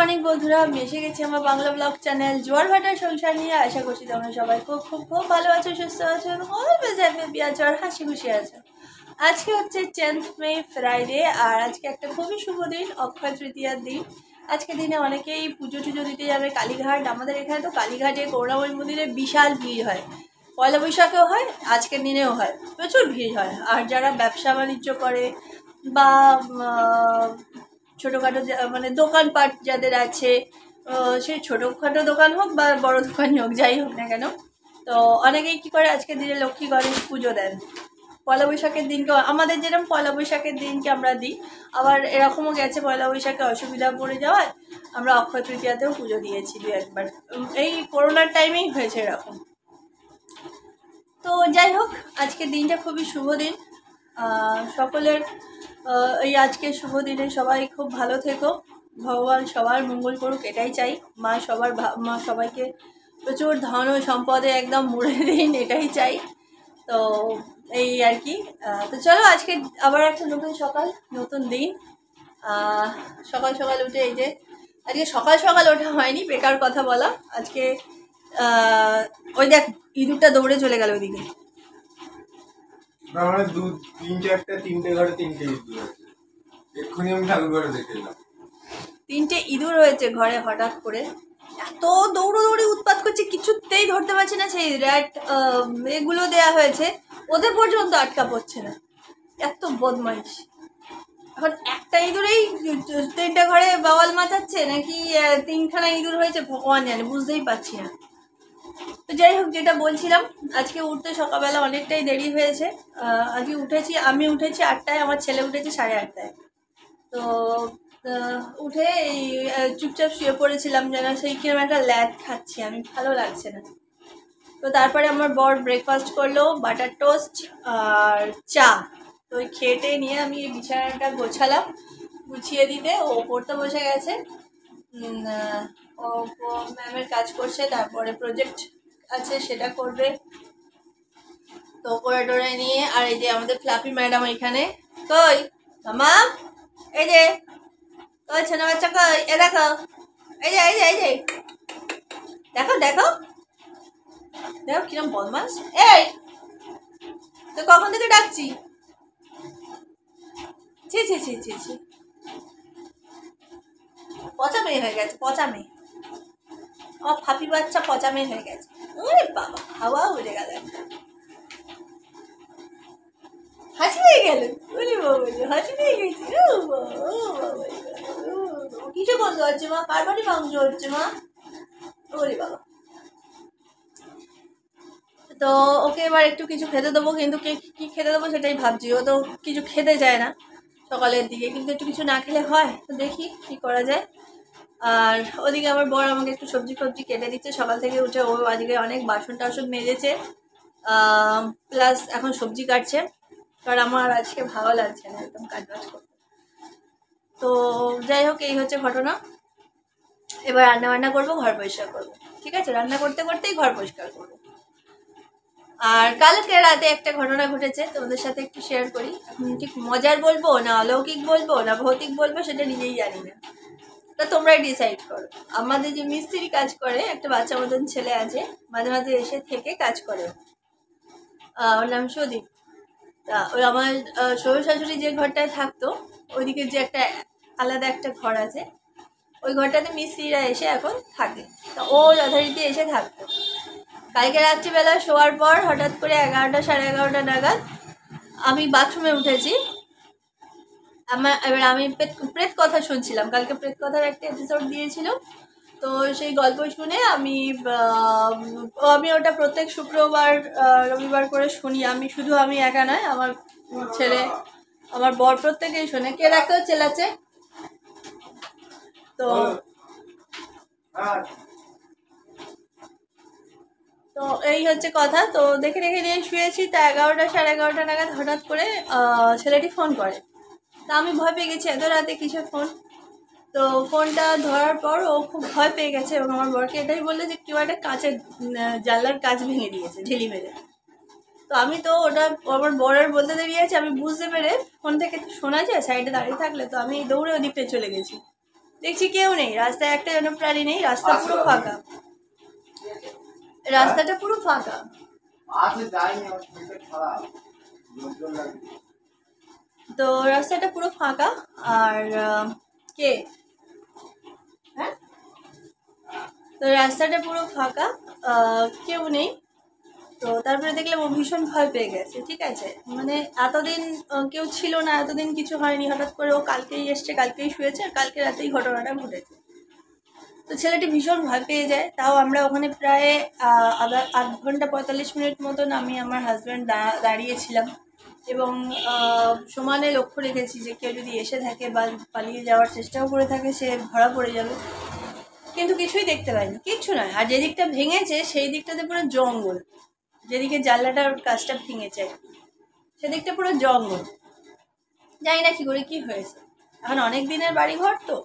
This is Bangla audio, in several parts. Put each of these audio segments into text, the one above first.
মর্নিং বন্ধুরা, আমি এসে গেছি আমার বাংলা ব্লগ চ্যানেল জোয়ার ভাটার সংসার নিয়ে। আশা করছি তোমরা সবাই খুব খুব খুব ভালো আছো, সুস্থ আছো এবং অলওয়েজ হ্যাপি আছো আর হাসি খুশি আছো। আজকে হচ্ছে 10th মে ফ্রাইডে, আর আজকে একটা খুবই শুভ দিন, অক্ষয় তৃতীয়ার দিন। আজকে দিনে অনেকেই পুজো টুজো দিতে যাবে কালীঘাট। আমাদের এখানে তো কালীঘাটে করুণাময়ী মন্দিরে বিশাল ভিড় হয়, পয়লা বৈশাখেও হয়, আজকের দিনেও হয়, প্রচুর ভিড় হয়। আর যারা ব্যবসা বাণিজ্য করে বা ছোটোখাটো মানে দোকানপাট যাদের আছে, সেই ছোটোখাটো দোকান হোক বা বড় দোকানই হোক, যাই হোক না কেন, তো অনেকেই কী করে আজকের দিনে লক্ষ্মী গণেশ পুজো দেন। পয়লা বৈশাখের দিনকে আমাদের যেরকম পয়লা বৈশাখের দিনকে আমরা দিই, আবার এরকমও গেছে পয়লা বৈশাখে অসুবিধা পড়ে যাওয়ায় আমরা অক্ষয় তৃতীয়াতেও পুজো দিয়েছি দু একবার। এই করোনার টাইমেই হয়েছে এরকম। তো যাই হোক, আজকের দিনটা খুবই শুভ দিন। সকলের এই আজকের শুভ দিনে সবাই খুব ভালো থেকো, ভগবান সবার মঙ্গল করুক এটাই চাই। মা সবাইকে প্রচুর ধন ও সম্পদে একদম মুড়ে দিন এটাই চাই। তো এই আর কি। তো চলো, আজকে আবার একটা নতুন সকাল, নতুন দিন। সকাল সকাল উঠে এই যে, আজকে সকাল সকাল ওঠা হয়নি, বেকার কথা বলা। আজকে ওই দেখ ইঁদুরটা দৌড়ে চলে গেল ওইদিকে। তিনটে ইঁদুর হয়েছে ঘরে হঠাৎ করে, এত দৌড়োদৌড়ি উৎপাত করছে, কিছুতেই ধরতে পারছে না। সেই র্যাট এগুলো দেয়া হয়েছে, ওদের পর্যন্ত আটকা পড়ছে না, এত বদমাইশ। এখন একটা ইঁদুরেই তিনটা ঘরে বাওয়াল মাচাচ্ছে, নাকি তিনখানা ইঁদুর হয়েছে ভগবান জানে, বুঝতেই পারছি না। তো যাই হোক, যেটা বলছিলাম, আজকে উঠতে সকালবেলা অনেকটাই দেরি হয়েছে। আজকে আমি উঠেছি 8টায়, আমার ছেলে উঠেছে 8:30টায়। তো উঠে এই চুপচাপ শুয়ে পড়েছিলাম, যেন সেই কিরম একটা ল্যাদ খাচ্ছি আমি, ভালো লাগছে না। তো তারপরে আমার বর ব্রেকফাস্ট করলো, বাটার টোস্ট আর চা। তো ওই খেটে নিয়ে আমি এই বিছানাটা গোছালাম, গুছিয়ে দিতে ও পড়তে বসে গেছে। ও ম্যামের কাজ করছে, তারপরে প্রজেক্ট আছে সেটা করবে। তো করে টোরে নিয়ে, আর এই যে আমাদের ফ্লাফি ম্যাডাম এখানে। কই মামা, এই যে কই ছোনা বাচ্চা, কই এ দেখো, এই যে এই যে এই যে দেখো দেখো দেখো কিরম বদমাস। এই তো কখন থেকে ডাকছি, ছি ছি ছি ছি ছি, পচা মেয়ে হয়ে গেছে, পচা মেয়ে। আমার ফাপি বাচ্চা পচা মেয়ে হয়ে গেছে। ওরে বাবা, হাওয়া উড়ে গেল, হাসি পেয়ে গেল। ওরে বাবা, হাসি পেয়ে গেছি। ও বাবা, ও বাবা, কিছু গন্ধ হচ্ছে মা, কার বাড়ি মাংস হচ্ছে মা? ওরে বাবা। তো ওকে এবার একটু কিছু খেতে দেবো, কিন্তু কি খেতে দেবো সেটাই ভাবছি। ও তো কিছু খেতে চায় না সকালের দিকে, কিন্তু একটু কিছু না খেলে হয়। তো দেখি কি করা যায়। আর ওদিকে আমার বর আমাকে একটু সবজি কেটে দিচ্ছে। সকাল থেকে উঠে ও আজকে অনেক বাসন টাসন মেজেছে, প্লাস এখন সবজি কাটছে, কারণ আমার আজকে ভালো লাগছে না একদম কাজ বাজ করতে। তো যাই হোক, এই হচ্ছে ঘটনা। এবার রান্না করবো, ঘর পরিষ্কার করবো। ঠিক আছে, রান্না করতে করতেই ঘর পরিষ্কার করবো। আর কালকে রাতে একটা ঘটনা ঘটেছে, তোমাদের সাথে একটু শেয়ার করি। এখন ঠিক মজার বলবো না অলৌকিক বলবো না ভৌতিক বলবো সেটা নিজেই জানি না, তা তোমরাই ডিসাইড করো। আমাদের যে মিস্ত্রি কাজ করে, একটা বাচ্চা মতন ছেলে আছে, মাঝে মাঝে এসে থেকে কাজ করে, ওর নাম সুদীপ। তা ওই আমার শ্বশুর শাশুড়ি যে ঘরটায় থাকতো, ওইদিকে যে একটা আলাদা একটা ঘর আছে, ওই ঘরটাতে মিস্ত্রিরা এসে এখন থাকে। তা ও যথারীতি এসে থাকতো। কালকে রাত্রিবেলা শোয়ার পর হঠাৎ করে 11টা 11:30 নাগাদ আমি বাথরুমে উঠেছি। এবার আমি প্রেত কথা শুনছিলাম, কালকে প্রেত কথার একটা এপিসোড দিয়েছিল, তো সেই গল্প শুনে আমি ওটা প্রত্যেক শুক্রবার রবিবার করে শুনি। আমি একা নয়, আমার ছেলে, আমার বর প্রত্যেকেই শোনে। কে দেখো চেলাচ্ছে। তো তো এই হচ্ছে কথা। তো দেখে নিয়ে শুয়েছি। তা 11টা 11:30 নাগাদ হঠাৎ করে ছেলেটি ফোন করে। তা আমি ভয় পেয়ে গেছি, এত রাতে কিসের ফোন। তো ফোনটা ধরার পর ও খুব ভয় পেয়ে গেছে এবং আমার বরকে এটাই বললো যে কেউ একটা কাঁচের জানলার কাঁচ ভেঙে দিয়েছে ঢিলি মেরে। তো আমি তো ওটা আমার বরের বলতে দেরি আছে, আমি বুঝতে পেরে ফোন থেকে তো শোনা যায় সাইডে দাঁড়িয়ে থাকলে, তো আমি দৌড়ে ওদিকটা চলে গেছি। দেখছি কেউ নেই, রাস্তায় একটা যেন প্রাণী নেই, রাস্তা পুরো ফাঁকা, রাস্তাটা পুরো ফাঁকা। তো রাস্তাটা পুরো ফাঁকা। আর কে হ্যাঁ, তো রাস্তাটা পুরো ফাঁকা, কেউ নেই। তো তারপরে দেখলাম ও ভীষণ ভয় পেয়ে গেছে, ঠিক আছে, মানে এতদিন কেউ ছিল না, এতদিন কিছু হয়নি, হঠাৎ করে ও কালকেই এসছে, কালকেই শুয়েছে, আর কালকে রাতেই ঘটনাটা ঘটেছে। তো ছেলেটি ভীষণ ভয় পেয়ে যায়। তাও আমরা ওখানে প্রায় আবার 8 ঘন্টা 45 মিনিট মতন আমি আমার হাজব্যান্ড দাঁড়িয়েছিলাম, এবং সমানে লক্ষ্য রেখেছি যে কেউ যদি এসে থাকে বা পালিয়ে যাওয়ার চেষ্টাও করে থাকে সে ধরা পড়ে যাবে, কিন্তু কিছুই দেখতে পাইনি, কিচ্ছু নয়। আর যেদিকটা ভেঙেছে সেই দিকটাতে পুরো জঙ্গল, যেদিকে জানলাটার কাজটা ভেঙেছে সেদিকটা পুরো জঙ্গল। জানি না কি করে কি হয়েছে, এখন অনেক দিনের বাড়ি ঘর তো,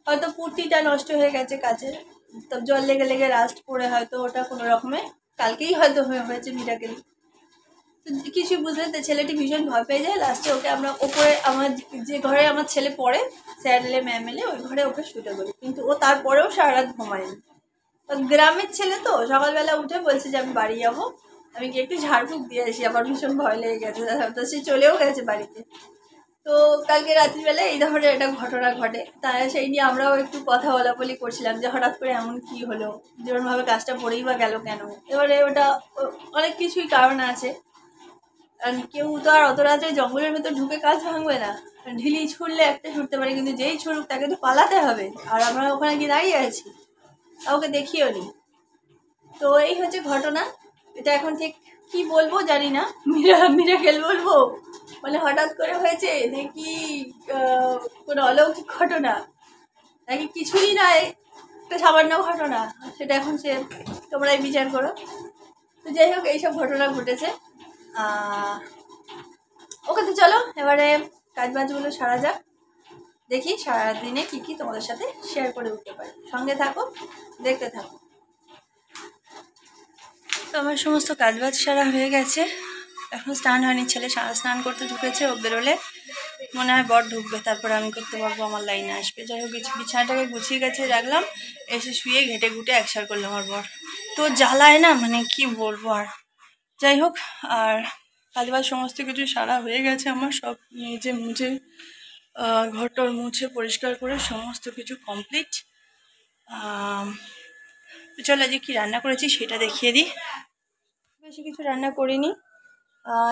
হয়তো পুটিটা নষ্ট হয়ে গেছে কাচের, তো জল লেগে লেগে রাস্ট পড়ে হয়তো ওটা কোনো রকমে কালকেই হয়তো হয়েছে মিরাকেল। তো কিছু বুঝলে তো ছেলেটি ভীষণ ভয় পেয়ে যায়। লাস্টে ওকে আমরা ওপরে, আমার যে ঘরে আমার ছেলে পড়ে, স্যার এলে ম্যাম এলে, ওই ঘরে ওকে শুতে বলি, কিন্তু ও তারপরেও সারা রাত ঘুমায়নি। গ্রামের ছেলে তো সকালবেলা উঠে বলছে যে আমি বাড়ি যাবো, আমি গিয়ে একটু ঝাড়ফুঁক দিয়ে আসি, আমার ভীষণ ভয় লেগে গেছে। তো সে চলেও গেছে বাড়িতে। তো কালকে রাত্রিবেলা এই ধরনের একটা ঘটনা ঘটে, তারা সেই নিয়ে আমরাও একটু কথা বলাবলি করছিলাম যে হঠাৎ করে এমন কি হলো, যেমনভাবে কাজটা পড়েই বা গেল কেন। এবারে ওটা অনেক কিছুই কারণ আছে, কারণ কেউ তো আর অত রাত্রে জঙ্গলের ভেতর ঢুকে কাজ ভাঙবে না। ঢিলি ছুড়লে একটা ছুটতে পারে, কিন্তু যেই ছুড়ুক তাকে তো পালাতে হবে, আর আমরা ওখানে গিয়ে দাঁড়িয়ে আছি, কাউকে দেখিও নি। তো এই হচ্ছে ঘটনা। এটা এখন ঠিক কি বলবো জানি না, মিরাকেল বলবো, মানে হঠাৎ করে হয়েছে নাকি কোনো অলৌকিক ঘটনা, নাকি কিছুই নয়, একটা সামান্য ঘটনা, সেটা এখন তোমরাই বিচার করো। তো যাই হোক, এইসব ঘটনা ঘটেছে। ওকে, তো চলো এবারে কাজ বাজগুলো সারা যাক, দেখি সারাদিনে কি কি তোমাদের সাথে শেয়ার করে উঠতে পারি। সঙ্গে থাকো, দেখতে থাকো। তো আমার সমস্ত কাজবাজ সারা হয়ে গেছে, এখন স্নান হয়নি, ছেলে স্নান করতে ঢুকেছে, ও বেরোলে মনে হয় বর ঢুকবে, তারপর আমি করতে পারবো, আমার লাইনে আসবে। যাই হোক, বিছানাটাকে গুছিয়ে গেছে রাখলাম, এসে শুয়ে ঘেটে ঘুটে একসার করলো আমার বর। তো জ্বালায় না, মানে কি বলবো আর। যাই হোক, আর কাজবাজ সমস্ত কিছু সারা হয়ে গেছে আমার, সব নিজে মুছে ঘরটর মুছে পরিষ্কার করে সমস্ত কিছু কমপ্লিট। চল আজকে কি রান্না করেছি সেটা দেখিয়ে দিই। বেশি কিছু রান্না করিনি,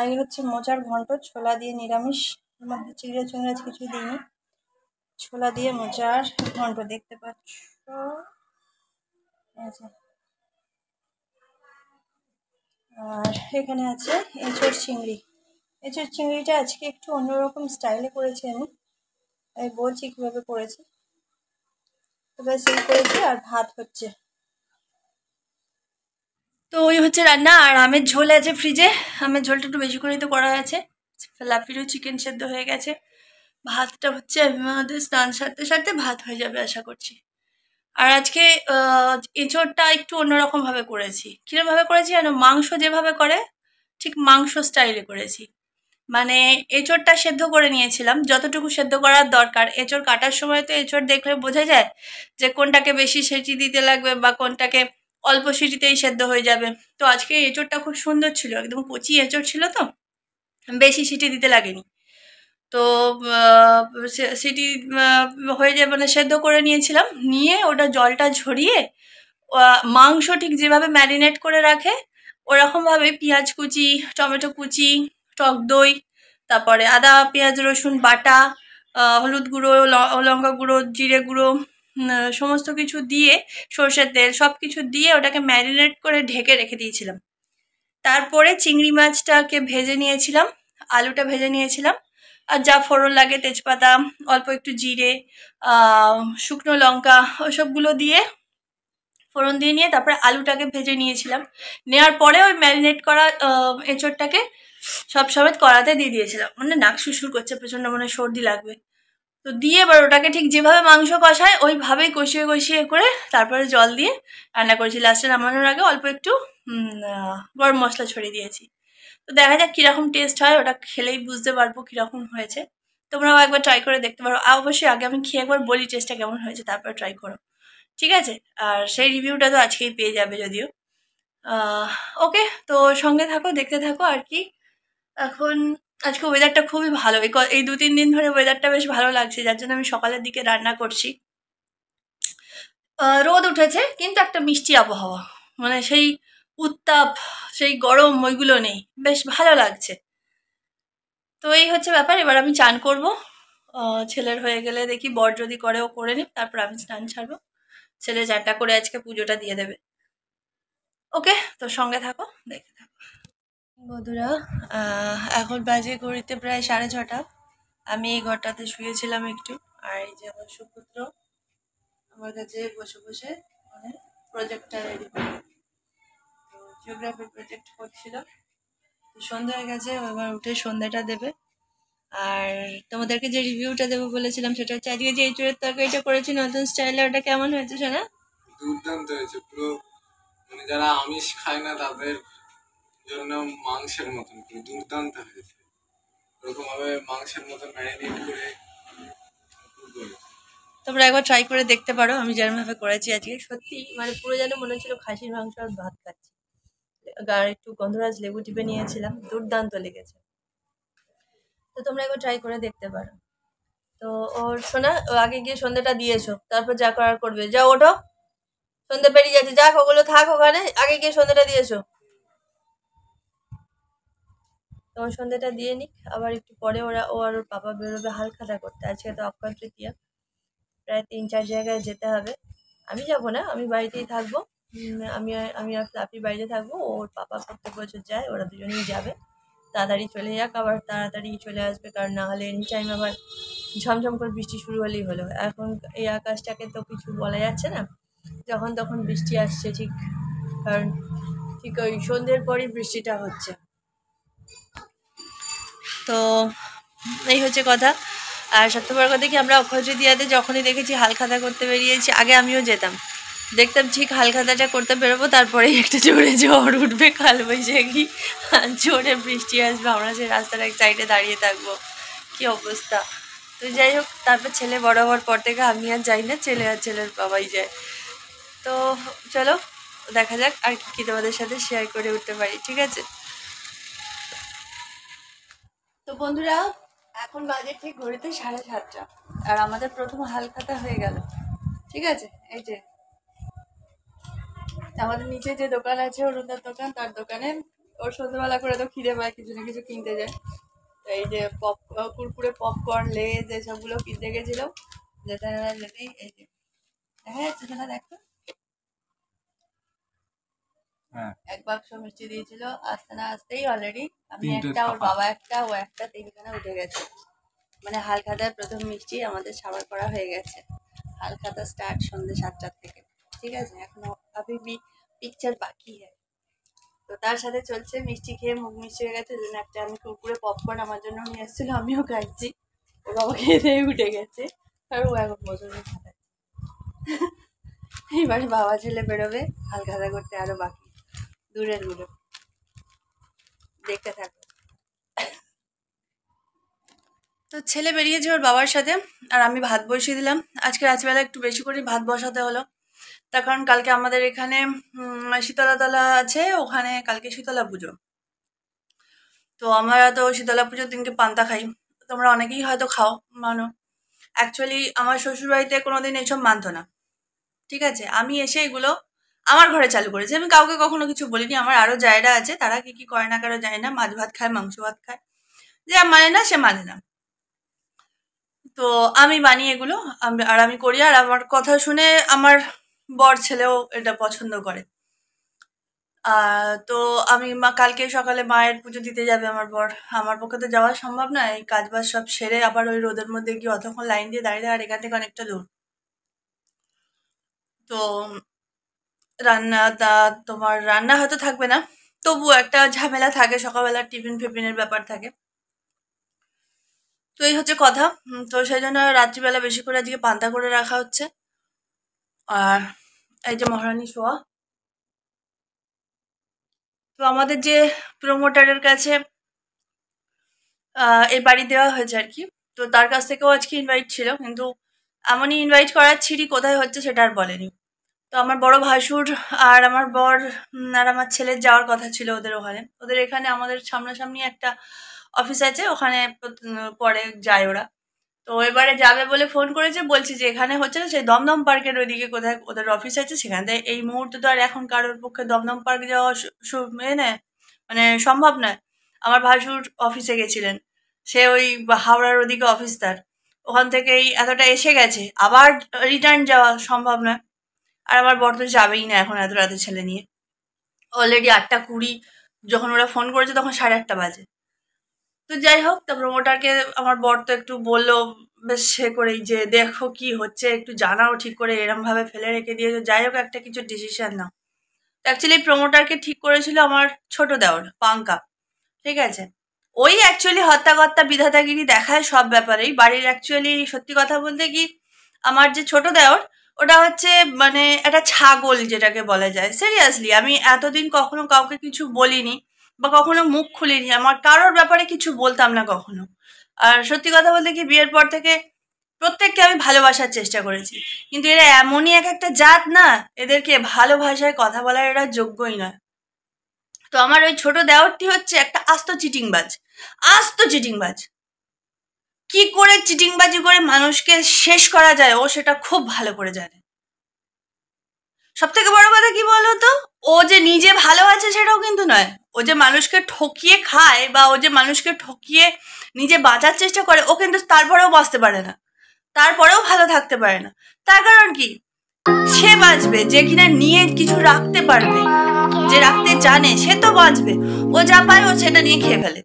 এই হচ্ছে মোচার ঘন্ট, ছোলা দিয়ে নিরামিষ, এর মধ্যে চিংড়ি চিংড়ি কিছুই দিইনি, ছোলা দিয়ে মোচার ঘন্ট দেখতে পাচ্ছ। আর এখানে আছে এঁচোড় চিংড়ি। এঁচোড় চিংড়িটা আজকে একটু অন্যরকম স্টাইলে করেছি আমি বলছি কীভাবে করেছি। তবে সেই করেছি, আর ভাত হচ্ছে। তো ওই হচ্ছে রান্না, আর আমের ঝোল আছে ফ্রিজে, আমের ঝোলটা একটু বেশি করেই তো করা আছে। লাফিরও চিকেন সেদ্ধ হয়ে গেছে, ভাতটা হচ্ছে আমাদের স্নান সারতে সারতে ভাত হয়ে যাবে আশা করছি। আর আজকে এঁচোড়টা একটু অন্যরকমভাবে করেছি। কীরকমভাবে করেছি জানো, মাংস যেভাবে করে ঠিক মাংস স্টাইলে করেছি। মানে এঁচোড়টা সেদ্ধ করে নিয়েছিলাম যতটুকু সেদ্ধ করার দরকার। এঁচোড় কাটার সময় তো এঁচোড় দেখলে বোঝা যায় যে কোনটাকে বেশি সিটি দিতে লাগবে বা কোনটাকে অল্প সিটিতেই সেদ্ধ হয়ে যাবে। তো আজকে এঁচোড়টা খুব সুন্দর ছিল, একদম কচি এঁচোড় ছিল, তো বেশি সিটি দিতে লাগেনি। তো সিটি হয়ে যায়, মানে সেদ্ধ করে নিয়েছিলাম, নিয়ে ওটা জলটা ঝরিয়ে মাংস ঠিক যেভাবে ম্যারিনেট করে রাখে ওরকমভাবে পেঁয়াজ কুচি, টমেটো কুচি, টক দই, তারপরে আদা পেঁয়াজ রসুন বাটা, হলুদ গুঁড়ো, লঙ্কা গুঁড়ো, জিরে গুঁড়ো, সমস্ত কিছু দিয়ে, সর্ষের তেল, সব কিছু দিয়ে ওটাকে ম্যারিনেট করে ঢেকে রেখে দিয়েছিলাম। তারপরে চিংড়ি মাছটাকে ভেজে নিয়েছিলাম, আলুটা ভেজে নিয়েছিলাম, আর যা ফোড়ন লাগে তেজপাতা, অল্প একটু জিরে, শুকনো লঙ্কা, ওসবগুলো দিয়ে ফোড়ন দিয়ে নিয়ে তারপরে আলুটাকে ভেজে নিয়েছিলাম। নেওয়ার পরে ওই ম্যারিনেট করা এঁচোড়টাকে সব সমেত কড়াতে দিয়ে দিয়েছিলাম। মানে নাক শুশুর করছে প্রচণ্ড, মনে সর্দি লাগবে। তো দিয়ে এবার ওটাকে ঠিক যেভাবে মাংস কষায় ওইভাবেই কষিয়ে কষিয়ে করে তারপরে জল দিয়ে রান্না করেছি। লাস্টে নামানোর আগে অল্প একটু গরম মশলা ছড়িয়ে দিয়েছি। তো দেখা যাক কীরকম টেস্ট হয়, ওটা খেলেই বুঝতে পারবো কীরকম হয়েছে। তোমরাও একবার ট্রাই করে দেখতে পারো। অবশ্যই আগে আমি খেয়ে একবার বলি টেস্টটা কেমন হয়েছে, তারপর ট্রাই করো, ঠিক আছে? আর সেই রিভিউটা তো আজকেই পেয়ে যাবে যদিও। ওকে, তো সঙ্গে থাকো, দেখতে থাকো আর কি। এখন আজকে ওয়েদারটা খুবই ভালো, এই 2-3 দিন ধরে ওয়েদারটা বেশ ভালো লাগছে, যার জন্য আমি সকালের দিকে রান্না করছি। রোদ উঠেছে কিন্তু একটা মিষ্টি আবহাওয়া, মানে সেই উত্তাপ, সেই গরম ওইগুলো নেই, বেশ ভালো লাগছে। তো এই হচ্ছে ব্যাপার। এবার আমি চান করব, ছেলের হয়ে গেলে দেখি, বর যদি করে ও করে নিক, তারপর আমি স্নান ছাড়বো। ছেলে চানটা করে আজকে পুজোটা দিয়ে দেবে। ওকে, তো সঙ্গে থাকো, দেখতে থাকো বন্ধুরা। এখন বাজে ঘড়িতে প্রায় 6:30। আমি এই ঘরটাতে শুয়েছিলাম একটু, আর এই যে আমার সুপুত্র আমার কাছে বসে বসে মানে প্রজেক্টটা রেডি করে, তো জিওগ্রাফির প্রজেক্ট করছিল। তো সন্ধ্যা হয়ে গেছে, ও এবার উঠে সন্ধ্যাটা দেবে। আর তোমাদেরকে যে রিভিউটা দেবো বলেছিলাম, সেটা হচ্ছে আজকে যে এঁচুড়ের তরকারিটা করেছি নতুন স্টাইলে, ওটা কেমন হয়েছে শোনা? দুর্দান্ত হয়েছে পুরো, মানে যারা আমিষ খায় না তাদের জন্য মাংসের মতন পুরো দুর্দান্ত হয়েছে। ওরকম ভাবে মাংসের মতন ম্যারিনেট করে তোমরা একবার ট্রাই করে দেখতে পারো। আমি যেরকমভাবে করেছি আজকে, সত্যি মানে পুরো যেন মনে হচ্ছিল খাসির মাংস আর ভাত খাচ্ছি। আর একটু গন্ধরাজ লেবু টিপে নিয়েছিলাম, দুর্দান্ত লেগেছে। তো তোমরা একবার ট্রাই করে দেখতে পারো। তো ওর শোনা, ও আগে গিয়ে সন্ধ্যাটা দিয়ে এসো, তারপর যা করার করবে। যাও, ওঠো, সন্ধ্যা পেরিয়ে যাচ্ছে, যাক ওগুলো থাক ওখানে, আগে গিয়ে সন্ধ্যাটা দিয়ে এসো। তোমার সন্ধ্যাটা দিয়ে নিক, আবার একটু পরে ও আর ওর পাপা বেরোবে হালখাতা করতে। আজকে তো অক্ষয় তৃতীয়া, প্রায় 3-4 জায়গায় যেতে হবে। আমি যাব না, আমি বাড়িতেই থাকবো। আমি আর ফ্লাপি বাড়িতে থাকবো, ওর পাপা প্রত্যেক বছর যায়, ওরা দুজনেই যাবে। তাড়াতাড়ি চলে যাক, আবার তাড়াতাড়ি চলে আসবে, কারণ না হলে এনি টাইম আবার ঝমঝম করে বৃষ্টি শুরু হলেই হলো। এখন এই আকাশটাকে তো কিছু বলা যাচ্ছে না, যখন তখন বৃষ্টি আসছে ঠিক, কারণ ঠিক ওই সন্ধ্যের পরই বৃষ্টিটা হচ্ছে। তো এই হচ্ছে কথা। আর সবথেকে বড় কথা কি, আমরা অক্ষয় তৃতীয়াতে যখনই দেখেছি হালখাতা করতে বেরিয়েছি, আগে আমিও যেতাম, দেখতাম ঠিক হালখাতাটা করতে বেরোবো, তারপরেই একটা জোরে ঝড় উঠবে, কালবৈশাখী, জোরে বৃষ্টি আসবে, আমরা সেই রাস্তার এক সাইডে দাঁড়িয়ে থাকবো, কি অবস্থা। তো যাই হোক, তারপর ছেলে বড় হওয়ার পর থেকে আমি আর যাই না, ছেলে আর ছেলের বাবাই যায়। তো চলো দেখা যাক আর কি কি তোমাদের সাথে শেয়ার করে উঠতে পারি, ঠিক আছে? তো বন্ধুরা, এখন বাজে ঠিক ঘড়িতে 7:30, আর আমাদের প্রথম হালখাতা হয়ে গেল, ঠিক আছে? এই যে আমাদের নিচে যে দোকান আছে, অরুণদার দোকান, তার দোকানে ওর সন্ধ্যেবেলা করে তো খিদে পায়, কিছু না কিছু কিনতে যায়। তো এই যে কুরকুরে, পপকর্ন, লেজ এসবগুলো কিনতে গেছিল। যেতেই এই যে দেখা যাচ্ছে, সেটা দেখো, এক বাক্স মিষ্টি দিয়েছিল। আসতে না আসতেই অলরেডি আমি একটা, ওর বাবা একটা, ও একটা, 3খানা উঠে গেছে। মানে হালখাতার প্রথম মিষ্টি আমাদের সাবার করা হয়ে গেছে। হালখাতা স্টার্ট সন্ধ্যে 7টার থেকে, ঠিক আছে? এখনো अभी भी পিকচার বাকি है। তো তার সাথে চলছে, মিষ্টি খেয়ে মুখ মিষ্টি হয়ে গেছে, ওই জন্য একটা আমি কুরকুরে পপকর্ন আমার জন্য নিয়ে এসেছিলো, আমিও খাচ্ছি। ওর বাবা খেয়ে উঠে গেছে, আর ও এখন বছরে খাচ্ছে। এইবার বাবা ছেলে বেরোবে হালখাতা করতে, আরো বাকি দূরের গুলো, দেখতে থাকো। তো ছেলে বেরিয়েছে ওর বাবার সাথে, আর আমি ভাত বসিয়ে দিলাম। আজকে রাত্রিবেলা একটু বেশি করে ভাত বসাতে হলো, তার কারণ কালকে আমাদের এখানে শীতলাতলা আছে, ওখানে কালকে শীতলা পুজো। তো আমরা তো শীতলা পুজোর দিনকে পান্তা খাই, তোমরা অনেকেই হয়তো খাও, মানো। অ্যাকচুয়ালি আমার শ্বশুরবাড়িতে কোনোদিন এইসব মানতো না, ঠিক আছে? আমি এসে এগুলো আমার ঘরে চালু করেছি, আমি কাউকে কখনো কিছু বলিনি। আমার আরও জায়গা আছে, তারা কি কি করে না করে জানি না, মাছ ভাত খায়, মাংস ভাত খায়, যে মানে না সে মানে না। তো আমি মানি এগুলো, আর আমি করি, আর আমার কথা শুনে আমার বর ছেলেও এটা পছন্দ করে। তো আমি কালকে সকালে মায়ের পুজো দিতে যাবে আমার বর। আমার পক্ষে তো যাওয়া সম্ভব না, এই কাজ বাজ সব সেরে আবার ওই রোদের মধ্যে গিয়ে অতক্ষণ লাইন দিয়ে দাঁড়িয়ে, আর এখান থেকে অনেকটা দূর। তো তোমার রান্না হয়তো থাকবে না, তবু একটা ঝামেলা থাকে, সকালবেলা টিফিন ফিফিনের ব্যাপার থাকে। তো এই হচ্ছে কথা। তো সেই জন্য রাত্রিবেলা বেশি করে আজকে পান্তা করে রাখা হচ্ছে। আর এই যে মহারানী শোয়া। তো আমাদের যে প্রমোটারের কাছে এই বাড়ি দেওয়া হয়েছে আর কি, তো তার কাছ থেকেও আজকে ইনভাইট ছিল, কিন্তু এমনই ইনভাইট করাচ্ছিরি কোথায় হচ্ছে সেটা আর বলেনি। তো আমার বড় ভাসুর আর আমার বর আর আমার ছেলের যাওয়ার কথা ছিল ওদের ওখানে। ওদের এখানে আমাদের সামনাসামনি একটা অফিস আছে, ওখানে পরে যায় ওরা। তো এবারে যাবে বলে ফোন করেছে, বলছি যে এখানে হচ্ছে না, সেই দমদম পার্কের ওইদিকে কোথায় ওদের অফিস আছে, সেখান থেকে এই মুহূর্তে তো আর এখন কারোর পক্ষে দমদম পার্ক যাওয়া মানে সম্ভব নয়। আমার ভাসুর অফিসে গেছিলেন, সে ওই হাওড়ার ওদিকে অফিস তার, ওখান থেকেই এতটা এসে গেছে, আবার রিটার্ন যাওয়া সম্ভব নয়। আর আমার বর তো যাবেই না এখন এত রাতে ছেলে নিয়ে। অলরেডি 8:20 যখন ওরা ফোন করেছে তখন 8:30 বাজে। তো যাই হোক, তা প্রমোটারকে আমার বর তো একটু বললো বেশ সে করেই যে দেখো কি হচ্ছে, একটু জানাও ঠিক করে, এরম ভাবে ফেলে রেখে দিয়েছো, যাই হোক একটা কিছু ডিসিশন নাও। অ্যাকচুয়ালি প্রমোটারকে ঠিক করেছিল আমার ছোট দেওর পাঙ্কা, ঠিক আছে। ওই অ্যাকচুয়ালি হত্যাকর্তা বিধাতাগিরি দেখায় সব ব্যাপারেই বাড়ির। অ্যাকচুয়ালি সত্যি কথা বলতে কি, আমার যে ছোট দেওর, ওটা হচ্ছে মানে একটা ছাগল যেটাকে বলা যায়। সিরিয়াসলি আমি এতদিন কখনো কাউকে কিছু বলিনি বা কখনো মুখ খুলিনি, আমার কারোর ব্যাপারে কিছু বলতাম না কখনো। আর সত্যি কথা বলতে কি, বিয়ের পর থেকে প্রত্যেককে আমি ভালোবাসার চেষ্টা করেছি, কিন্তু এরা এমনই এক একটা জাত না, এদেরকে ভালো ভাষায় কথা বলার এরা যোগ্যই নয়। তো আমার ওই ছোট দেওরটি হচ্ছে একটা আস্ত চিটিংবাজ, আস্ত চিটিংবাজ। কি করে চিটিংবাজি করে মানুষকে শেষ করা যায় ও সেটা খুব ভালো করে জানে। সব থেকে বড় কথা কি বলতো, ও যে নিজে ভালো আছে সেটাও কিন্তু নয়। ও যে মানুষকে ঠকিয়ে খায় বা ও যে মানুষকে ঠকিয়ে নিজে বাঁচার চেষ্টা করে, ও কিন্তু তারপরেও বাঁচতে পারে না, তারপরেও ভালো থাকতে পারে না। তার কারণ কি, সে বাঁচবে যে কিনা নিয়ে কিছু রাখতে পারবে, যে রাখতে জানে সে তো বাঁচবে। ও যা পায় ও সেটা নিয়ে খেয়ে ফেলে,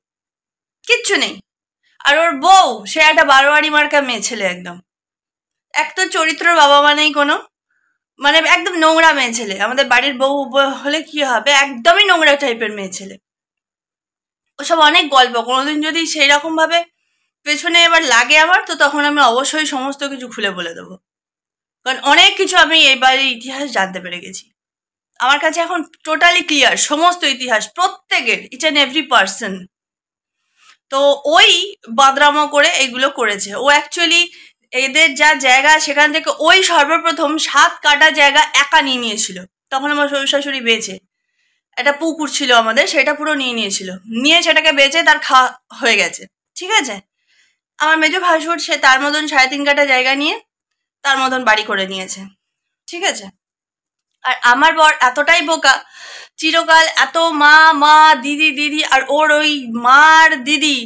কিচ্ছু নেই। আর ওর বউ সে একটা বারোয়ারি মার্কা মেয়ে ছেলে, একদম এক তো চরিত্রর বাবা মানেই কোনো, মানে একদম নোংরা মেয়ে ছেলে। আমাদের বাড়ির বউ হলে কি হবে, একদমই নোংরা টাইপের মেয়ে ছেলে। ওসব অনেক গল্প, কোনোদিন যদি সেই রকম ভাবে পেছনে এবার লাগে আমার, তো তখন আমি অবশ্যই সমস্ত কিছু খুলে বলে দেবো, কারণ অনেক কিছু আমি এই বাড়ির ইতিহাস জানতে পেরে গেছি। আমার কাছে এখন টোটালি ক্লিয়ার সমস্ত ইতিহাস, প্রত্যেকের, ইচ অ্যান্ড এভরি পার্সন। তো ওই বাদরামো করে এগুলো করেছে ও। অ্যাকচুয়ালি এদের যা জায়গা সেখান থেকে ওই সর্বপ্রথম 7 কাটা জায়গা একা নিয়ে নিয়েছিল। তখন আমার শ্বশুর শাশুড়ি বেঁচে, একটা পুকুর ছিল আমাদের, সেটা পুরো নিয়ে নিয়েছিল, নিয়ে সেটাকে বেচে তার খাওয়া হয়ে গেছে, ঠিক আছে। আমার মেজো ভাসুর সে তার মতন 3.5 কাটা জায়গা নিয়ে তার মতন বাড়ি করে নিয়েছে, ঠিক আছে। আর আমার বর এতটাই বোকা, চিরকাল এত মা মা দিদি দিদি, আর ওর ওই মার দিদি,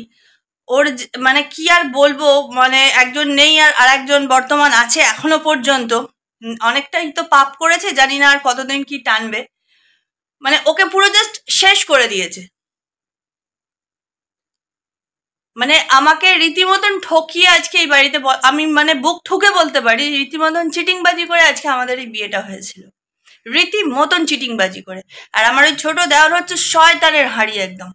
ওর মানে কি আর বলবো, মানে একজন নেই আর একজন বর্তমান আছে এখনো পর্যন্ত। অনেকটাই তো পাপ করেছে, জানি না আর কতদিন কি টানবে, মানে ওকে পুরো জাস্ট শেষ করে দিয়েছে। মানে আমাকে রীতিমতন ঠকিয়ে আজকে এই বাড়িতে আমি মানে বুক ঠুকে বলতে পারি, রীতিমতন চিটিংবাজি করে আজকে আমাদের এই বিয়েটা হয়েছিল, রীতিমতন চিটিংবাজি করে। আর আমার ওই ছোট দেওর হচ্ছে শয়তানের হাড়ি একদম।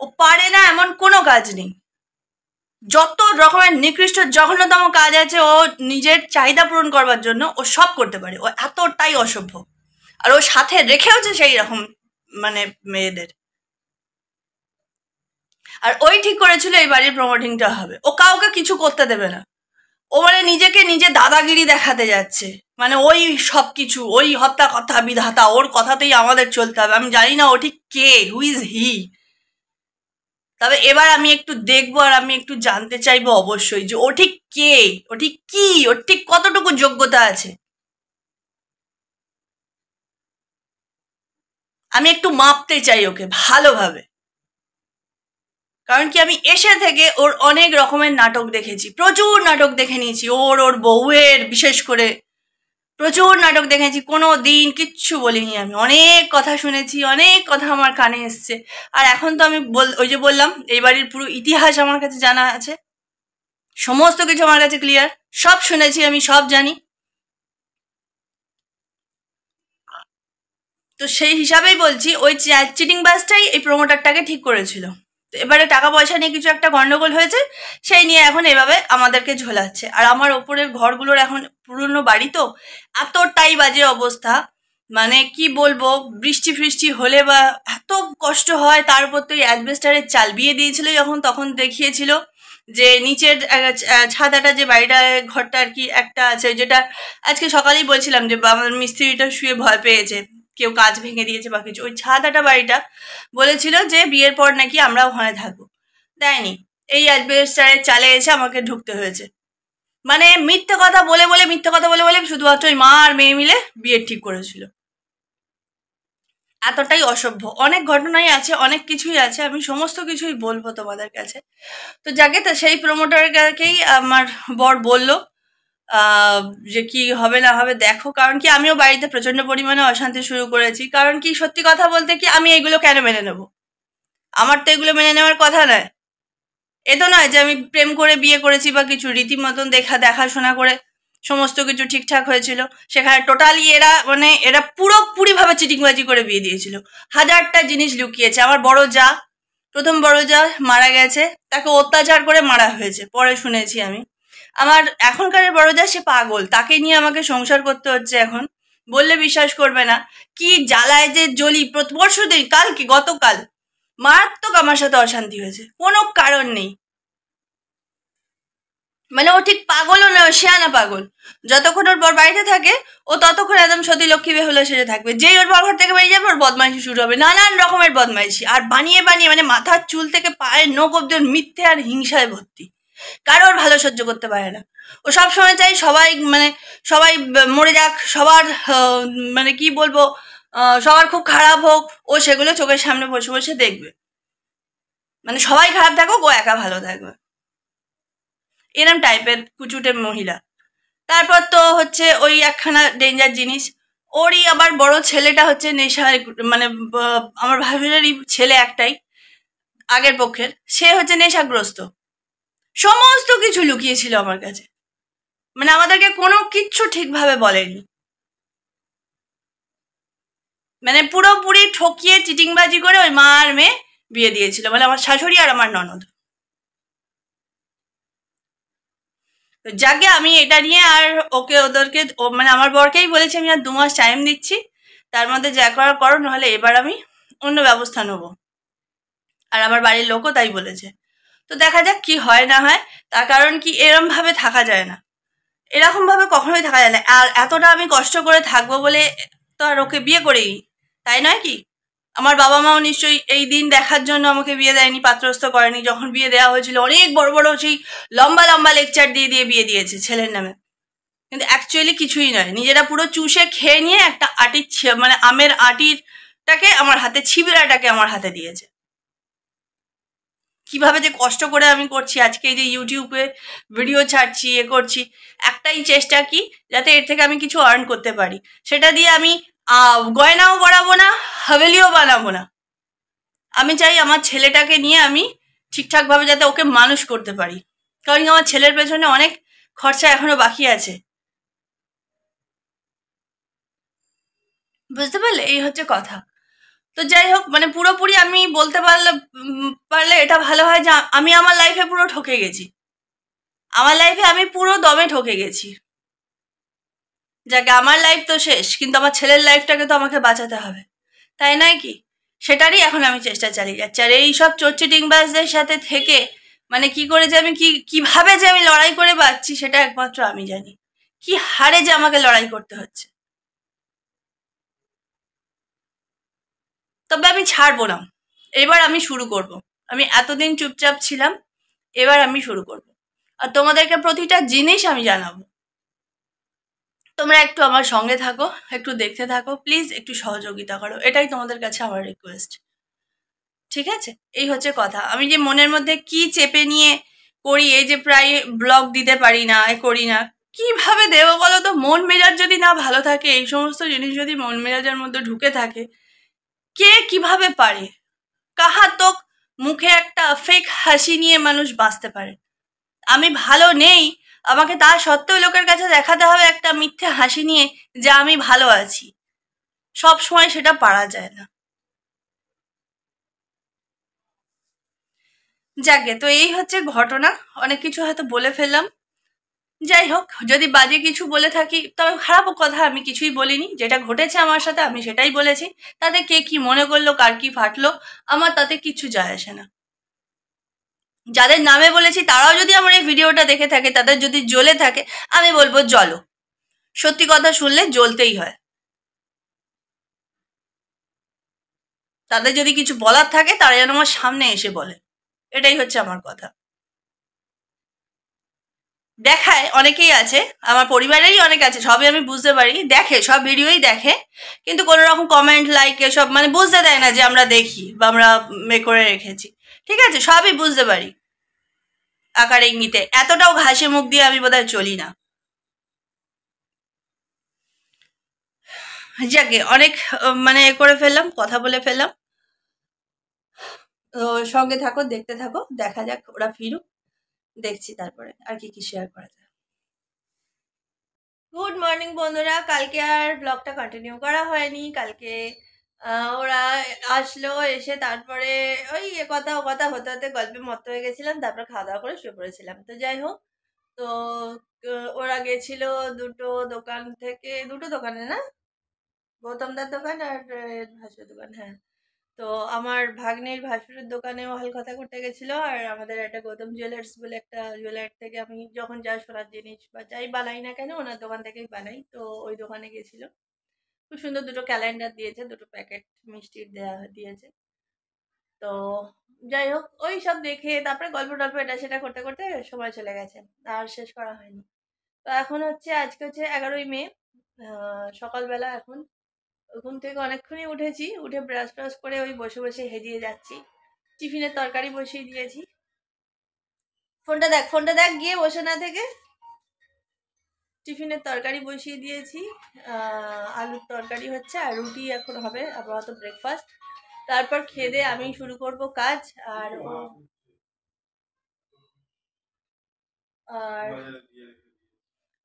ও পারে না এমন কোনো কাজ নেই, যত রকমের নিকৃষ্ট জঘন্যতম কাজ আছে ও নিজের চাহিদা পূরণ করবার জন্য ও সব করতে পারে। ও এতটাই অসভ্য, আর ও সাথে রেখেওছে সেই রকম মানে মেয়েদের। আর ওই ঠিক করেছিল এই বাড়ির প্রমোটিংটা হবে, ও কাউকে কিছু করতে দেবে না। ও মানে নিজেকে নিজে দাদাগিরি দেখাতে যাচ্ছে, মানে ওই সব কিছু, ওই হত্যা কথা বিধাতা, ওর কথাতেই আমাদের চলতে হবে। আমি জানি না ও ঠিক কে, হু ইজ হি। তবে এবার আমি একটু দেখবো আর আমি একটু জানতে চাইবো অবশ্যই যে ও ঠিক কে, ও ঠিক কি, ওর ঠিক কতটুকু যোগ্যতা আছে। আমি একটু মাপতে চাই ওকে ভালোভাবে, কারণ কি আমি এসে থেকে ওর অনেক রকমের নাটক দেখেছি, প্রচুর নাটক দেখে নিয়েছি, ওর বউয়ের বিশেষ করে প্রচুর নাটক দেখেছি, কোনো দিন কিচ্ছু বলিনি আমি। অনেক কথা শুনেছি, অনেক কথা আমার কানে এসছে। আর এখন তো আমি ওই যে বললাম এই বাড়ির পুরো ইতিহাস আমার কাছে জানা আছে, সমস্ত কিছু আমার কাছে ক্লিয়ার, সব শুনেছি আমি, সব জানি। তো সেই হিসাবেই বলছি ওই চিটিং বাসটাই এই প্রমোটারটাকে ঠিক করেছিল। এবারে টাকা পয়সা নিয়ে কিছু একটা গন্ডগোল হয়েছে, সেই নিয়ে এখন এভাবে আমাদেরকে ঝোলাচ্ছে। আর আমার ওপরের ঘরগুলোর এখন পুরনো বাড়ি তো এতটাই বাজে অবস্থা, মানে কি বলবো, বৃষ্টি ফৃষ্টি হলে বা এত কষ্ট হয়। তার উপর তো অ্যাসবেস্টারের চাল বিয়ে দিয়েছিল যখন, তখন দেখিয়েছিল যে নিচের ছাদাটা, যে বাড়িটা ঘরটা আর কি একটা আছে, যেটা আজকে সকালেই বলছিলাম যে আমার মিস্ত্রিটা শুয়ে ভয় পেয়েছে কেউ কাজ ভেঙে দিয়েছে বা কিছু। ওই ছাদাটা বাড়িটা বলেছিল যে বিয়ের পর নাকি আমরা ওখানে থাকবো, দেয়নি। এই অ্যাসবেস্টারের চালে এসে আমাকে ঢুকতে হয়েছে। মানে মিথ্যে কথা বলে বলে, মিথ্যে কথা বলে বলে শুধুমাত্র ওই মা আর মেয়ে মিলে বিয়ে ঠিক করেছিল। এতটাই অসভ্য। অনেক ঘটনাই আছে, অনেক কিছুই আছে, আমি সমস্ত কিছুই বলবো তোমাদের কাছে। তো যাকে তো সেই প্রমোটারকেই আমার বর বলল আহ, যে কি হবে না হবে দেখো। কারণ কি আমিও বাড়িতে প্রচন্ড পরিমাণে অশান্তি শুরু করেছি। কারণ কি সত্যি কথা বলতে কি আমি এগুলো কেন মেনে নেব? আমার তো এগুলো মেনে নেওয়ার কথা নয়। এ তো নয় যে আমি প্রেম করে বিয়ে করেছি বা কিছু, রীতিমতন দেখাশোনা করে সমস্ত কিছু ঠিকঠাক হয়েছিল। সেখানে টোটালি এরা পুরোপুরিভাবে চিটিংবাজি করে বিয়ে দিয়েছিল। হাজারটা জিনিস লুকিয়েছে। আমার প্রথম বড় যা মারা গেছে, তাকে অত্যাচার করে মারা হয়েছে, পরে শুনেছি আমি। আমার এখনকার বড় যা, সে পাগল, তাকে নিয়ে আমাকে সংসার করতে হচ্ছে এখন। বললে বিশ্বাস করবে না কি জ্বালায় যে জ্বলি। পরশুদিন, গতকাল মারাত্মক আমার সাথে অশান্তি হয়েছে, কোনো কারণ নেই। মানে ও ঠিক পাগলও না, শেয়ানা পাগল। যতক্ষণ ওর বর বাড়িতে থাকে ও ততক্ষণ একদম সতী লক্ষ্মী বেহুলা সেজে থাকবে। যেই ওর বর ঘর থেকে বেরিয়ে যাবে ওর বদমাইশি শুরু হবে, নানান রকমের বদমাইশি। আর বানিয়ে বানিয়ে, মানে মাথার চুল থেকে পায়ের নখ অব্দি ওর মিথ্যে আর হিংসায় ভর্তি। কারোর ভালো সহ্য করতে পারে না। ও সব সময় চাই সবাই মরে যাক, সবার মানে কি বলবো, সবার খুব খারাপ হোক। ও সেগুলো চোখের সামনে বসে বসে দেখবে। মানে সবাই খারাপ থাকুক, ও একা ভালো থাকবে, এরম টাইপের কুচুটে মহিলা। তারপর তো হচ্ছে ওই একখানা ডেঞ্জার জিনিস। ওরই আবার বড় ছেলেটা হচ্ছে নেশায়, মানে আমার ভাসুরেরই ছেলে একটাই আগের পক্ষের, সে হচ্ছে নেশাগ্রস্ত। সমস্ত কিছু লুকিয়েছিল আমার কাছে। মানে আমাদেরকে কোনো কিচ্ছু ঠিকভাবে বলেনি। মানে পুরোপুরি ঠকিয়ে চিটিংবাজি করে ওই মা আর মেয়ে বিয়ে দিয়েছিল, মানে আমার শাশুড়ি আর আমার ননদ। তো যাকে আমি এটা নিয়ে আর ওদেরকে মানে আমার বরকেই বলেছি আমি আর 2 মাস টাইম দিচ্ছি, তার মধ্যে যা করার করো, নাহলে এবার আমি অন্য ব্যবস্থা নেব। আর আমার বাড়ির লোকও তাই বলেছে। তো দেখা যাক কি হয় না হয়। তার কারণ কি এরম ভাবে থাকা যায় না, এরকম ভাবে কখনোই থাকা যায় না। আর এতটা আমি কষ্ট করে থাকবো বলে তো আর ওকে বিয়ে করেই, তাই নয় কি? আমার বাবা মাও নিশ্চয়ই এই দিন দেখার জন্য আমাকে বিয়ে দেয়নি, পাত্রস্থ করেনি। যখন বিয়ে দেওয়া হয়েছিল অনেক বড় বড় সেই লম্বা লম্বা লেকচার দিয়ে দিয়ে বিয়ে দিয়েছে ছেলের নামে, কিন্তু অ্যাকচুয়ালি কিছুই নয়। নিজেরা পুরো চুষে খেয়ে নিয়ে একটা মানে আমের আটিটাকে আমার হাতে, ছিবড়াটাকে আমার হাতে দিয়েছে। কিভাবে যে কষ্ট করে আমি করছি, আজকে এই যে ইউটিউবে ভিডিও ছাড়ছি, করছি, একটাই চেষ্টা কি, যাতে এর থেকে আমি কিছু আর্ন করতে পারি। সেটা দিয়ে আমি গয়নাও বাড়াবো না, হাভেলিও বানাবো না। আমি চাই আমার ছেলেটাকে নিয়ে আমি ঠিকঠাকভাবে যাতে ওকে মানুষ করতে পারি। কারণ আমার ছেলের পেছনে অনেক খরচা এখনো বাকি আছে। বুঝতে পারলে? এই হচ্ছে কথা। তো যাই হোক, মানে পুরোপুরি আমি বলতে পারলে এটা ভালো হয় যে আমি আমার লাইফে পুরো ঠকে গেছি। আমার লাইফে আমি পুরো দমে ঠকে গেছি। যাকে আমার লাইফ তো শেষ, কিন্তু আমার ছেলের লাইফটাকে তো আমাকে বাঁচাতে হবে, তাই নয় কি? সেটারই এখন আমি চেষ্টা চালিয়ে যাচ্ছি। আর এইসব চোরচিটিংবাজদের সাথে থেকে মানে কি করে যে আমি কিভাবে যে আমি লড়াই করে বাঁচছি সেটা একমাত্র আমি জানি। কি হারে যে আমাকে লড়াই করতে হচ্ছে। তবে আমি ছাড়বো না। এবার আমি শুরু করব। আমি এতদিন চুপচাপ ছিলাম, এবার আমি শুরু করব। আর তোমাদেরকে প্রতিটা জিনিস আমি জানাবো। তোমরা একটু আমার সঙ্গে থাকো, একটু দেখতে থাকো, প্লিজ একটু সহযোগিতা করো, এটাই তোমাদের কাছে আমার রিকোয়েস্ট। ঠিক আছে? এই হচ্ছে কথা। আমি যে মনের মধ্যে কি চেপে নিয়ে করি, এই যে প্রায় ব্লগ দিতে পারি না, করি না, কিভাবে দেবো বলো তো? মন মেজাজ যদি না ভালো থাকে, এই সমস্ত জিনিস যদি মন মেজাজের মধ্যে ঢুকে থাকে, কে কিভাবে পারে? কাহা তো মুখে একটা ফেক হাসি নিয়ে মানুষ বাঁচতে পারে। আমি ভালো নেই, আমাকে তা সত্ত্বেও লোকের কাছে দেখাতে হবে একটা মিথ্যে হাসি নিয়ে যে আমি ভালো আছি। সব সময় সেটা পারা যায় না। যাকে তো এই হচ্ছে ঘটনা। অনেক কিছু হয়তো বলে ফেললাম। যাই হোক, যদি বাজে কিছু বলে থাকি তবে খারাপ কথা আমি কিছুই বলিনি, যেটা ঘটেছে আমার সাথে আমি সেটাই বলেছি। তাতে কে কি মনে করলো, কার কি ফাটলো, আমার তাতে কিছু যায় আসে না। যাদের নামে বলেছি তারাও যদি আমার এই ভিডিওটা দেখে থাকে, তাদের যদি জ্বলে থাকে, আমি বলবো জ্বলো। সত্যি কথা শুনলে জ্বলতেই হয়। তাদের যদি কিছু বলার থাকে তারা যেন আমার সামনে এসে বলে, এটাই হচ্ছে আমার কথা। দেখায় অনেকেই আছে, আমার পরিবারেরই অনেক আছে, সবই আমি বুঝতে পারি, দেখে সব ভিডিওই দেখে, কিন্তু কোনো রকম কমেন্ট লাইক এসব মানে বুঝতে দেয় না যে আমরা দেখি বা আমরা করে রেখেছি। ঠিক আছে, সবই বুঝতে পারি আকার ইঙ্গিতে, এতটাও ঘাসে মুখ দিয়ে আমি বোধহয় চলি না। যাকে অনেক মানে করে ফেললাম, কথা বলে ফেললাম। তো সঙ্গে থাকো, দেখতে থাকো, দেখা যাক ওরা ফিরুক, দেখছি তারপরে আর কি কি শেয়ার করা যায়। গুড মর্নিং বন্ধুরা, কালকে আর ব্লগটা কন্টিনিউ করা হয়নি। কালকে ওরা আসলো, এসে তারপরে ওই এ কথা ও কথা হতে হতে গল্পে মত্ত হয়ে গেছিলাম, তারপর খাওয়া দাওয়া করে শুয়ে পড়েছিলাম। তো যাই হোক, তো ওরা গেছিল দুটো দোকানে না, গৌতমদার দোকান আর ভাসুর দোকান, হ্যাঁ। তো আমার ভাগ্নের ভাসুরের দোকানেও হালখাতা করতে গেছিল, আর আমাদের একটা গৌতম জুয়েলার্স বলে একটা জুয়েলার থেকে আমি যখন যা সোনার জিনিস বা যাই বানাই না কেন ওনার দোকান থেকেই বানাই, তো ওই দোকানে গেছিল। খুব সুন্দর দুটো ক্যালেন্ডার দিয়েছে, দুটো প্যাকেট মিষ্টির দিয়েছে। তো যাই হোক, ওই সব দেখে তারপরে গল্প টল্প এটা সেটা করতে করতে সময় চলে গেছে, আর শেষ করা হয়নি। তো এখন আজকে হচ্ছে 11ই মে, সকালবেলা এখন ঘুম থেকে অনেকক্ষণই উঠেছি, উঠে ব্রাশ ট্রাশ করে ওই বসে বসে হেজিয়ে যাচ্ছি। টিফিনের তরকারি বসিয়ে দিয়েছি। ফোনটা দেখ গিয়ে বসে না থেকে। টিফিনের তরকারি বসিয়ে দিয়েছি, আলুর তরকারি হচ্ছে, আর রুটি এখন হবে আপাতত ব্রেকফাস্ট। তারপর খেয়ে দিয়ে আমি শুরু করব কাজ। আর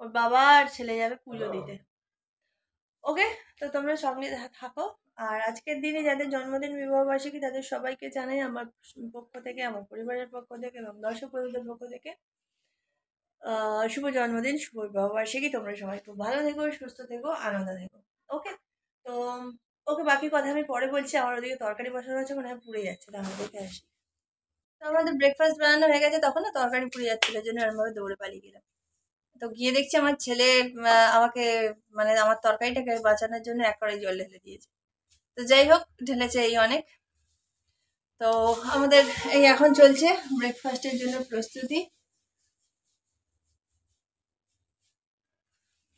ওর বাবা আর ছেলে যাবে পুজো দিতে। ওকে, তো তোমরা সঙ্গে থাকো। আর আজকের দিনে যাদের জন্মদিন, বিবাহবার্ষিকী, তাদের সবাইকে জানাই আমার পক্ষ থেকে, আমার পরিবারের পক্ষ থেকে এবং দর্শক বন্ধুদের পক্ষ থেকে শুভ জন্মদিন, শুভ বিবাহবার্ষিকী। তোমরা সবাই খুব ভালো থেকো, সুস্থ থেকো, আনন্দ থেকো। ওকে, তো ওকে বাকি কথা আমি পরে বলছি। আমার ওদিকে তরকারি বসানো হচ্ছে, মনে হয় পুড়ে যাচ্ছে, তাহলে দেখে আসি। তো আমাদের ব্রেকফাস্ট বানানো হয়ে গেছে, তখন না তরকারি পুড়ে যাচ্ছিল, এই জন্য এরমভাবে দৌড়ে পালিয়ে গেলাম। তো গিয়ে দেখছি আমার ছেলে আমাকে মানে আমার তরকারিটাকে বাঁচানোর জন্য এক কড়াই জল ঢেলে দিয়েছে। তো যাই হোক, ঢেলেছে এই অনেক। তো আমাদের এই এখন চলছে ব্রেকফাস্টের জন্য প্রস্তুতি।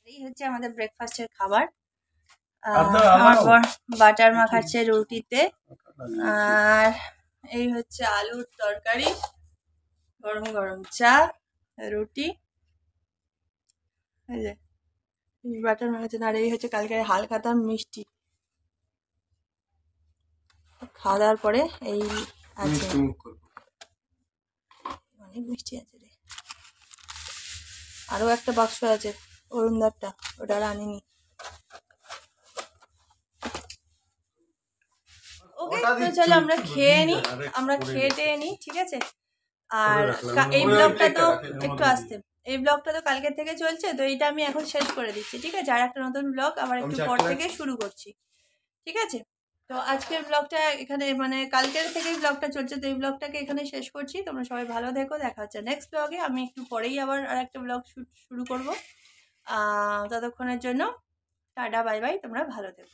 এই হচ্ছে আমাদের ব্রেকফাস্টের খাবার। আমার বর বাটার মাখাচ্ছে রুটিতে, আর এই হচ্ছে আলুর তরকারি, গরম গরম চা, রুটি, এই যে বাটার মাখাচ্ছে, আর এই হচ্ছে কালকে হালখাতা মিষ্টি। খাওয়া দাওয়ার পরে এই আছে, অনেক মিষ্টি আছে রে। আরো একটা বাক্স আছে অরুণদারটা, ওটা আর আনিনি। ওকে, তো চলো আমরা খেয়ে নিই, আমরা খেয়ে নিই, ঠিক আছে। আর এই ব্লগটা তো একটু আসতে, এই ব্লগটা তো কালকের থেকে চলছে, তো এইটা আমি এখন শেষ করে দিচ্ছি, ঠিক আছে। আর একটা নতুন ব্লগ আবার একটু পর থেকে শুরু করছি, ঠিক আছে। তো আজকের ব্লগটা এখানে মানে কালকের থেকেই ব্লগটা চলছে, তো এই ব্লগটাকে এখানে শেষ করছি। তোমরা সবাই ভালো থেকো, দেখা হচ্ছে নেক্সট ব্লগে। আমি একটু পরেই আবার আর একটা ব্লগ শুরু করবো। ততক্ষণের জন্য টাটা, বাই বাই, তোমরা ভালো থেকো।